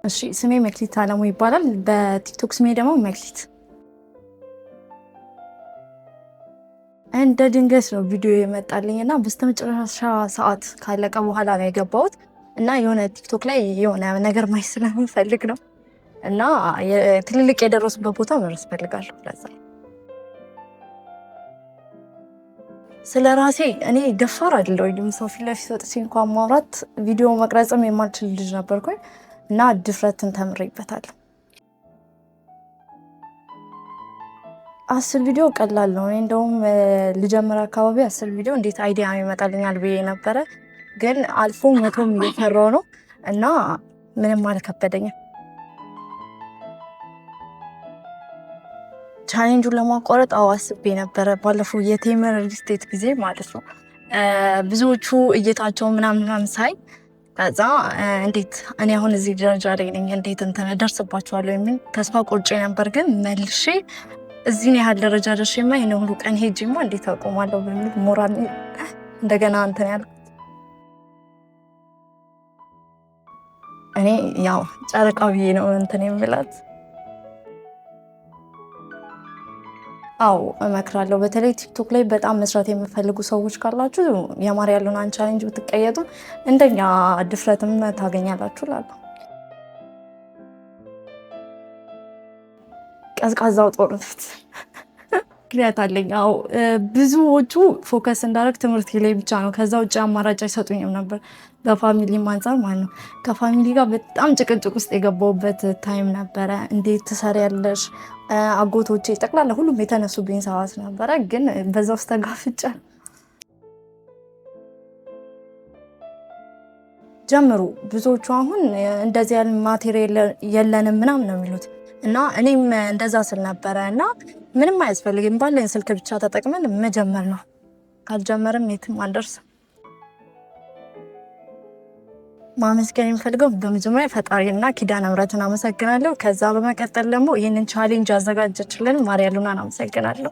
እሺ ስሜ መክሊት አለሙ ይባላል። በቲክቶክ ስሜ ደግሞ መክሊት። እንደ ድንገት ነው ቪዲዮ የመጣልኝ እና በስተመጨረሻ ሰዓት ካለቀ በኋላ ነው የገባሁት እና የሆነ ቲክቶክ ላይ የሆነ ነገር ማየት ስለምፈልግ ነው እና ትልልቅ የደረሱበት ቦታ መድረስ ፈልጋለሁ። ለዛ ስለ ራሴ እኔ ደፋር አይደለሁም። ሰው ፊት ለፊት ወጥቼ እንኳን ማውራት ቪዲዮ መቅረጽም የማልችል ልጅ ነበርኩኝ እና ድፍረትን ተምሬበታለሁ። 10 ቪዲዮ ቀላል ነው። እኔ እንደውም ልጀምር አካባቢ 10 ቪዲዮ እንዴት አይዲያ ይመጣልኛል ብዬ ነበረ፣ ግን አልፎ 100ም እየሰራው ነው እና ምንም አልከበደኝም። ቻሌንጁን ለማቋረጥ አስቤ ነበረ ባለፈው የቴምር ሪልስቴት ጊዜ ማለት ነው። ብዙዎቹ እይታቸው ምናምን ሳይ ከዛ እንዴት እኔ አሁን እዚህ ደረጃ ላይ ነኝ እንዴት እንትን እደርስባቸዋለሁ የሚል ተስፋ ቆርጬ ነበር። ግን መልሼ እዚህን ያህል ደረጃ ደርሼማ ይሄን ሁሉ ቀን ሄጄማ እንዴት አቆማለሁ በሚል ሞራል እንደገና እንትን ያልኩት። እኔ ያው ጨረቃ ብዬ ነው እንትን የምላት። አዎ እመክራለሁ። በተለይ ቲክቶክ ላይ በጣም መስራት የምፈልጉ ሰዎች ካላችሁ የማርያሉናን ቻሌንጅ ብትቀየጡ እንደኛ ድፍረትም ታገኛላችሁ እላለሁ። ቀዝቃዛው ጦርነት ምክንያት አለኝ። አዎ ብዙዎቹ ፎከስ እንዳደረግ ትምህርት ላይ ብቻ ነው፣ ከዛ ውጭ አማራጭ አይሰጡኝም ነበር። በፋሚሊ አንፃር ማለት ነው። ከፋሚሊ ጋር በጣም ጭቅጭቅ ውስጥ የገባሁበት ታይም ነበረ። እንዴት ትሰሪያለሽ? አጎቶቼ ጠቅላላ ሁሉም የተነሱብኝ ሰዓት ነበረ። ግን በዛ ውስጥ ተጋፍጬ ጀምሩ። ብዙዎቹ አሁን እንደዚህ ያለ ማቴሪያል የለንም ምናምን ነው የሚሉት እና እኔም እንደዛ ስል ነበረ እና ምንም አያስፈልግም፣ ባለን ስልክ ብቻ ተጠቅመን መጀመር ነው። ካልጀመርም የትም አንደርስም። ማመስገን የሚፈልገው በመጀመሪያ ፈጣሪና ኪዳነ ምሕረትን አመሰግናለሁ። ከዛ በመቀጠል ደግሞ ይህንን ቻሌንጅ አዘጋጀችልን ማርያሉናን አመሰግናለሁ።